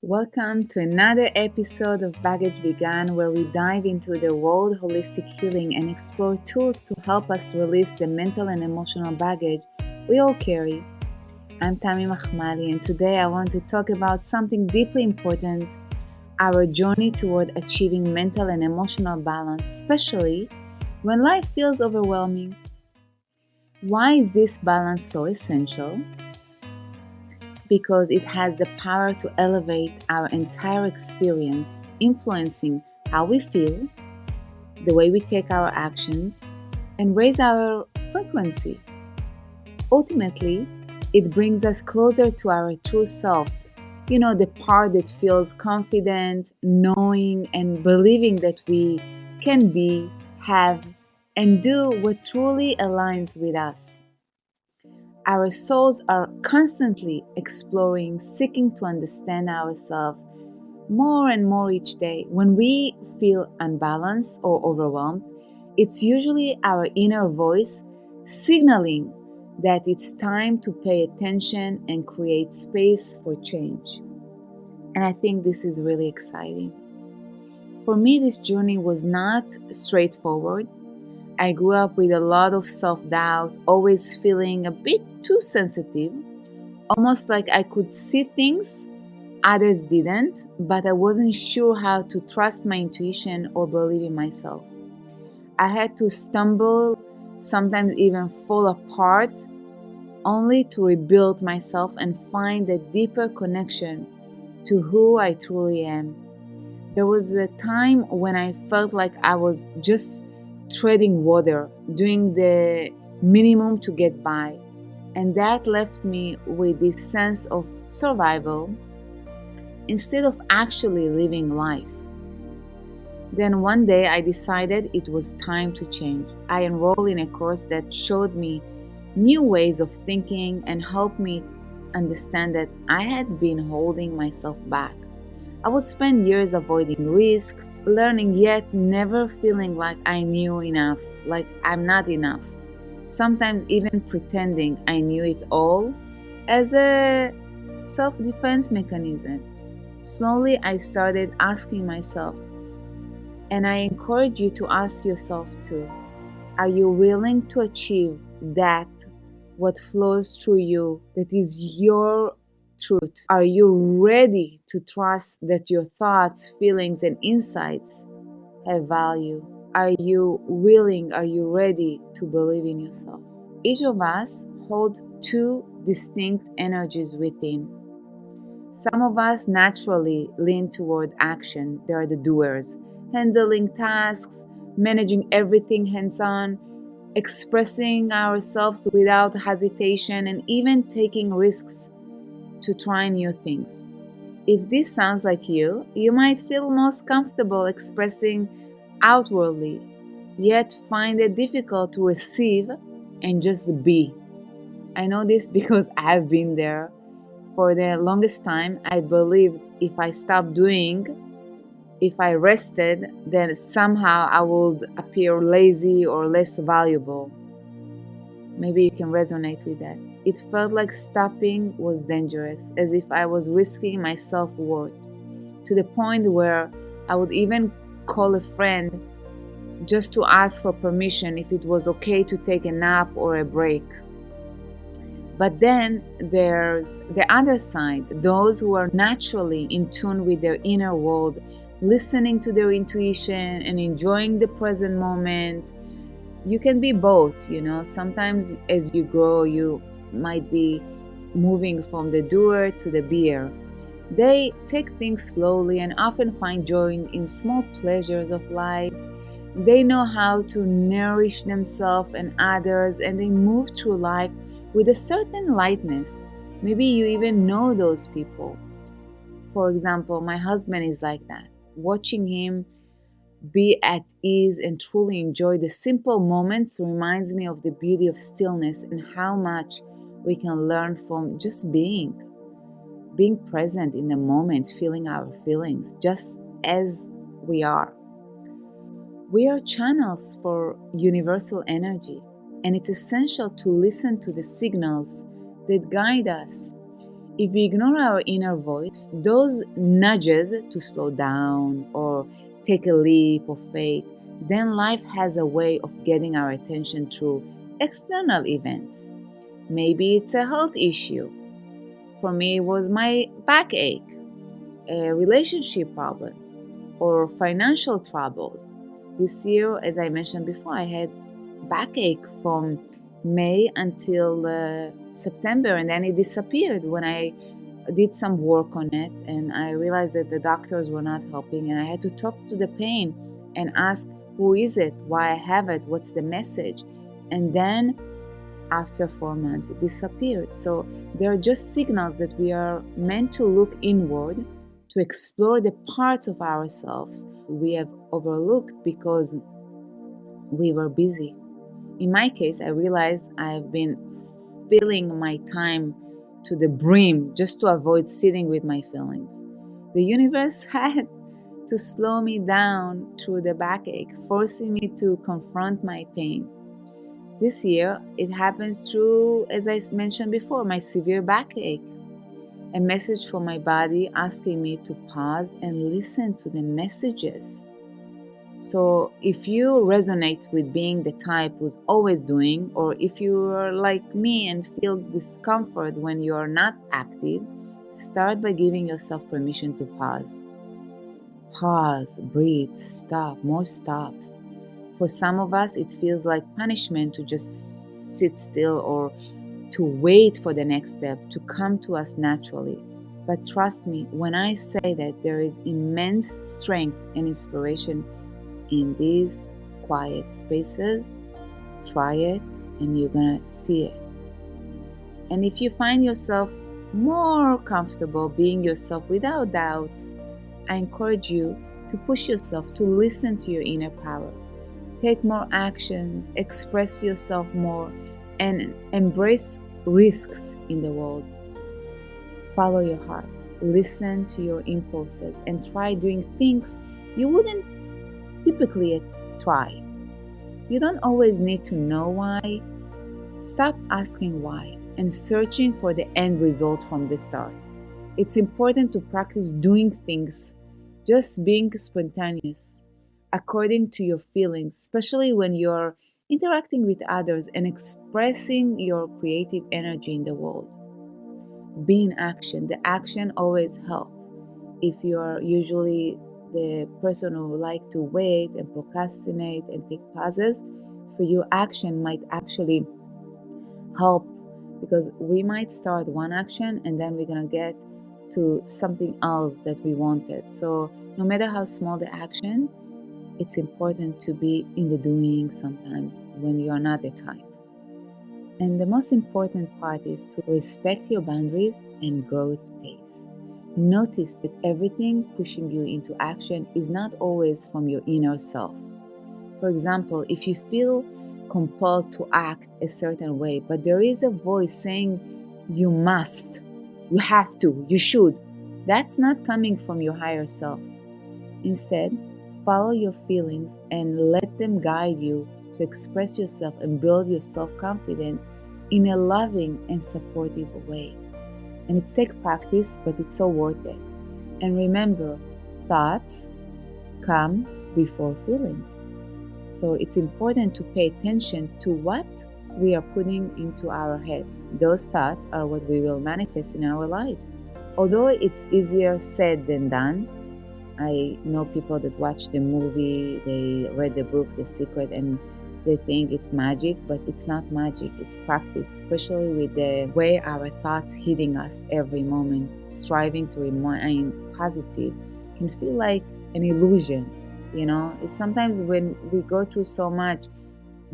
Welcome to another episode of Baggage Began, where we dive into the world of holistic healing and explore tools to help us release the mental and emotional baggage we all carry. I'm Tami Mahmali, and today I want to talk about something deeply important: our journey toward achieving mental and emotional balance, especially when life feels overwhelming. Why is this balance so essential? Because it has the power to elevate our entire experience, influencing how we feel, the way we take our actions, and raise our frequency. Ultimately, it brings us closer to our true selves. The part that feels confident, knowing, and believing that we can be, have, and do what truly aligns with us. Our souls are constantly exploring, seeking to understand ourselves more and more each day. When we feel unbalanced or overwhelmed, it's usually our inner voice signaling that it's time to pay attention and create space for change. And I think this is really exciting. For me, this journey was not straightforward. I grew up with a lot of self-doubt, always feeling a bit too sensitive, almost like I could see things others didn't, but I wasn't sure how to trust my intuition or believe in myself. I had to stumble, sometimes even fall apart, only to rebuild myself and find a deeper connection to who I truly am. There was a time when I felt like I was just treading water, doing the minimum to get by. And that left me with this sense of survival instead of actually living life. Then one day I decided it was time to change. I enrolled in a course that showed me new ways of thinking and helped me understand that I had been holding myself back. I would spend years avoiding risks, learning yet never feeling like I knew enough, like I'm not enough. Sometimes even pretending I knew it all as a self-defense mechanism. Slowly I started asking myself, and I encourage you to ask yourself too, are you willing to achieve that what flows through you, that is your truth? Are you ready to trust that your thoughts, feelings, and insights have value? Are you ready to believe in yourself? Each of us holds two distinct energies within. Some of us naturally lean toward action. They are the doers, handling tasks, managing everything hands on, expressing ourselves without hesitation, and even taking risks to try new things. If this sounds like you, you might feel most comfortable expressing outwardly, yet find it difficult to receive and just be. I know this because I've been there. For the longest time, I believed if I stopped doing, if I rested, then somehow I would appear lazy or less valuable. Maybe you can resonate with that. It felt like stopping was dangerous, as if I was risking my self-worth, to the point where I would even call a friend just to ask for permission if it was okay to take a nap or a break. But then there's the other side, those who are naturally in tune with their inner world, listening to their intuition and enjoying the present moment. You can be both, Sometimes as you grow, you might be moving from the doer to the beer. They take things slowly and often find joy in small pleasures of life. They know how to nourish themselves and others, and they move through life with a certain lightness. Maybe you even know those people. For example, my husband is like that. Watching him be at ease and truly enjoy the simple moments reminds me of the beauty of stillness and how much we can learn from just being present in the moment, feeling our feelings just as we are. We are channels for universal energy, and it's essential to listen to the signals that guide us. If we ignore our inner voice, those nudges to slow down or take a leap of faith, then life has a way of getting our attention through external events. Maybe it's a health issue. For me, it was my backache, a relationship problem, or financial troubles. This year, as I mentioned before, I had backache from May until September, and then it disappeared when I did some work on it, and I realized that the doctors were not helping, and I had to talk to the pain and ask, who is it, why I have it, what's the message. And then after 4 months it disappeared. So there are just signals that we are meant to look inward, to explore the parts of ourselves we have overlooked because we were busy. In my case, I realized I've been filling my time to the brim just to avoid sitting with my feelings. The universe had to slow me down through the backache, forcing me to confront my pain. This year, it happens through, as I mentioned before, my severe backache. A message from my body asking me to pause and listen to the messages. So if you resonate with being the type who's always doing, or if you are like me and feel discomfort when you are not active, start by giving yourself permission to pause. Pause, breathe, stop, more stops. For some of us, it feels like punishment to just sit still or to wait for the next step to come to us naturally. But trust me, when I say that there is immense strength and inspiration in these quiet spaces, try it and you're gonna see it. And if you find yourself more comfortable being yourself without doubts, I encourage you to push yourself to listen to your inner power. Take more actions, express yourself more, and embrace risks in the world. Follow your heart, listen to your impulses, and try doing things you wouldn't typically try. You don't always need to know why. Stop asking why and searching for the end result from the start. It's important to practice doing things, just being spontaneous, according to your feelings, especially when you're interacting with others and expressing your creative energy in the world. Be in action. The action always helps. If you're usually the person who like to wait and procrastinate and take pauses, for you action might actually help, because we might start one action and then we're going to get to something else that we wanted. So no matter how small the action, it's important to be in the doing sometimes when you are not the type. And the most important part is to respect your boundaries and growth pace. Notice that everything pushing you into action is not always from your inner self. For example, if you feel compelled to act a certain way, but there is a voice saying you must, you have to, you should, that's not coming from your higher self. Instead, follow your feelings and let them guide you to express yourself and build your self-confidence in a loving and supportive way. And it's take practice, but it's so worth it. And remember, thoughts come before feelings. So it's important to pay attention to what we are putting into our heads. Those thoughts are what we will manifest in our lives. Although it's easier said than done, I know people that watch the movie, they read the book, The Secret, and they think it's magic, but it's not magic, it's practice, especially with the way our thoughts hitting us every moment. Striving to remain positive can feel like an illusion, you know? It's sometimes when we go through so much,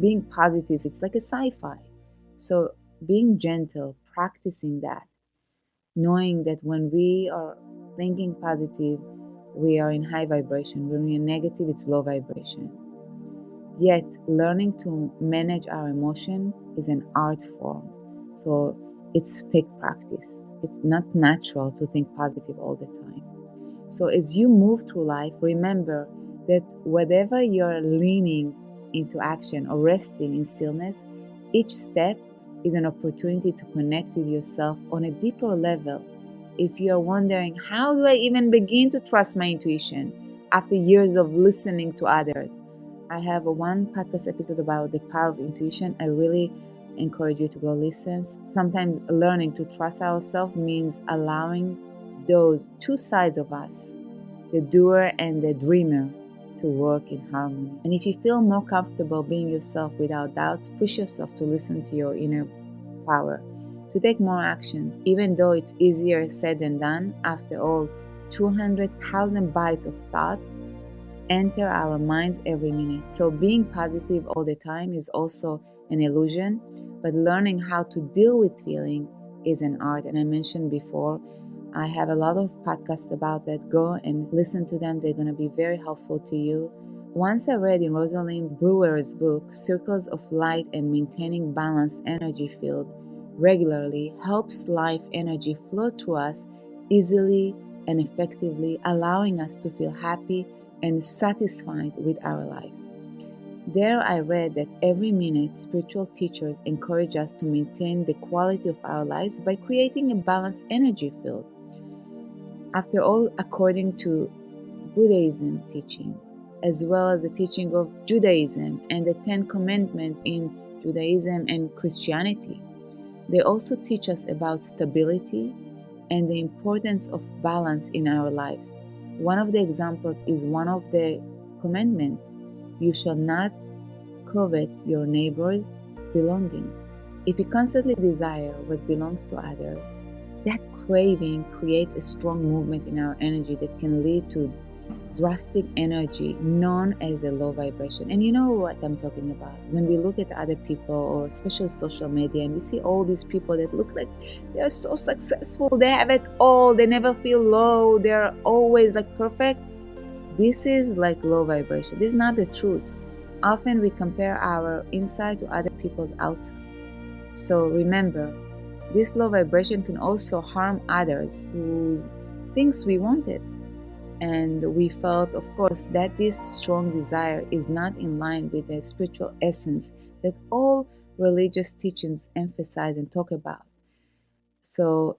being positive, it's like a sci-fi. So being gentle, practicing that, knowing that when we are thinking positive, we are in high vibration. When we're negative, it's low vibration. Yet, learning to manage our emotion is an art form. So it's take practice. It's not natural to think positive all the time. So as you move through life, remember that whatever you're leaning into action or resting in stillness, each step is an opportunity to connect with yourself on a deeper level If you're wondering, how do I even begin to trust my intuition after years of listening to others? I have one podcast episode about the power of intuition. I really encourage you to go listen. Sometimes learning to trust ourselves means allowing those two sides of us, the doer and the dreamer, to work in harmony. And if you feel more comfortable being yourself without doubts, push yourself to listen to your inner power, to take more actions, even though it's easier said than done. After all, 200,000 bytes of thought enter our minds every minute. So being positive all the time is also an illusion, but learning how to deal with feeling is an art. And I mentioned before, I have a lot of podcasts about that. Go and listen to them. They're going to be very helpful to you. Once I read in Rosalind Brewer's book, Circles of Light and Maintaining Balanced Energy Field regularly helps life energy flow through us easily and effectively, allowing us to feel happy and satisfied with our lives. There I read that every minute spiritual teachers encourage us to maintain the quality of our lives by creating a balanced energy field. After all, according to Buddhism teaching, as well as the teaching of Judaism and the Ten Commandments in Judaism and Christianity, they also teach us about stability and the importance of balance in our lives. One of the examples is one of the commandments: you shall not covet your neighbor's belongings. If we constantly desire what belongs to others, that craving creates a strong movement in our energy that can lead to drastic energy known as a low vibration. And you know what I'm talking about. When we look at other people, or especially social media, and we see all these people that look like they're so successful, they have it all, they never feel low, they're always like perfect. This is like low vibration. This is not the truth. Often we compare our inside to other people's outside. So remember, this low vibration can also harm others whose things we wanted. And we felt, of course, that this strong desire is not in line with the spiritual essence that all religious teachings emphasize and talk about. So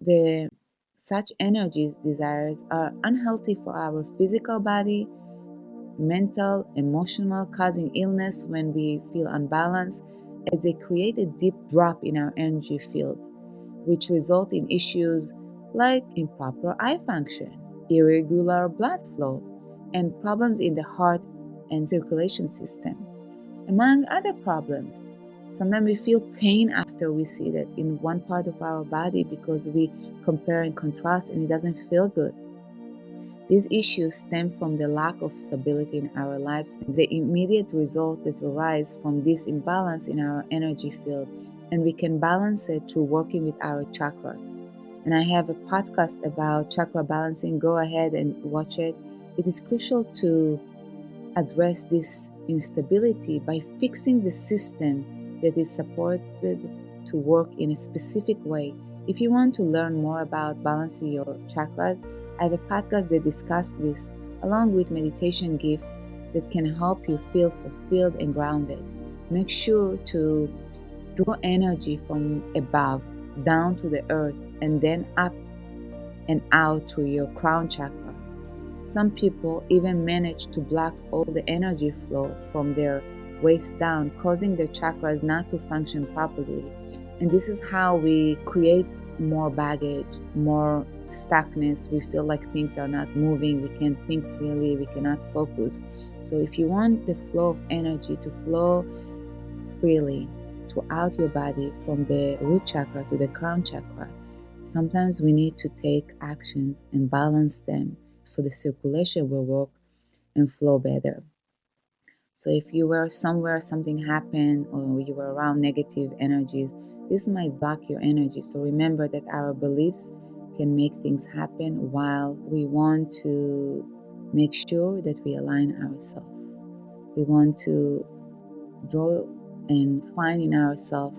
such energies, desires, are unhealthy for our physical body, mental, emotional, causing illness when we feel unbalanced, as they create a deep drop in our energy field, which result in issues like improper eye function, irregular blood flow, and problems in the heart and circulation system, among other problems. Sometimes we feel pain after we see that in one part of our body because we compare and contrast and it doesn't feel good. These issues stem from the lack of stability in our lives and the immediate result that arise from this imbalance in our energy field, and we can balance it through working with our chakras. And I have a podcast about chakra balancing. Go ahead and watch it. It is crucial to address this instability by fixing the system that is supported to work in a specific way. If you want to learn more about balancing your chakras, I have a podcast that discusses this, along with meditation gift that can help you feel fulfilled and grounded. Make sure to draw energy from above down to the earth and then up and out through your crown chakra. Some people even manage to block all the energy flow from their waist down, causing their chakras not to function properly. And this is how we create more baggage, more stuckness. We feel like things are not moving, we can't think clearly, we cannot focus. So if you want the flow of energy to flow freely throughout your body from the root chakra to the crown chakra, sometimes we need to take actions and balance them so the circulation will work and flow better. So if you were somewhere, something happened, or you were around negative energies, this might block your energy. So remember that our beliefs can make things happen, while we want to make sure that we align ourselves. We want to draw and find in ourselves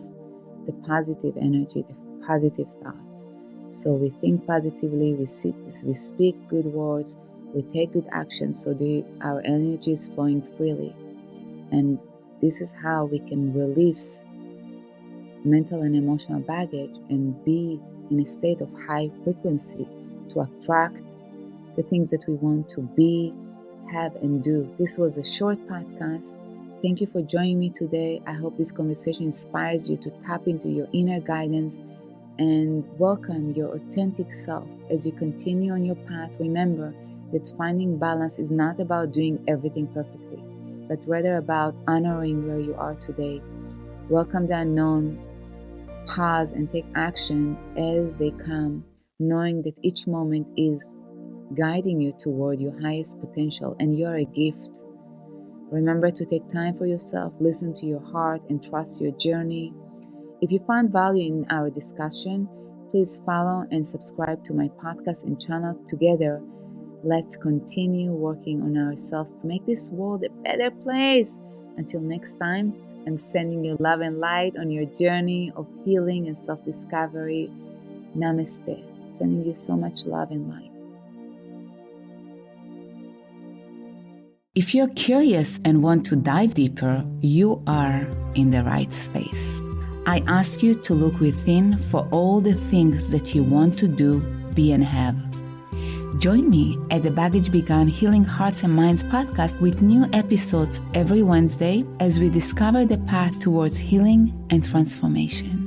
the positive energy, the positive thoughts. So we think positively, we speak good words, we take good actions, so our energy is flowing freely. And this is how we can release mental and emotional baggage and be in a state of high frequency to attract the things that we want to be, have, and do. This was a short podcast. Thank you for joining me today. I hope this conversation inspires you to tap into your inner guidance and welcome your authentic self. As you continue on your path, remember that finding balance is not about doing everything perfectly, but rather about honoring where you are today. Welcome the unknown, pause and take action as they come, knowing that each moment is guiding you toward your highest potential and you're a gift. Remember to take time for yourself, listen to your heart, and trust your journey. If you found value in our discussion, please follow and subscribe to my podcast and channel. Together, let's continue working on ourselves to make this world a better place. Until next time, I'm sending you love and light on your journey of healing and self-discovery. Namaste. Sending you so much love and light. If you're curious and want to dive deeper, you are in the right space. I ask you to look within for all the things that you want to do, be, and have. Join me at the Baggage Begun Healing Hearts and Minds podcast with new episodes every Wednesday as we discover the path towards healing and transformation.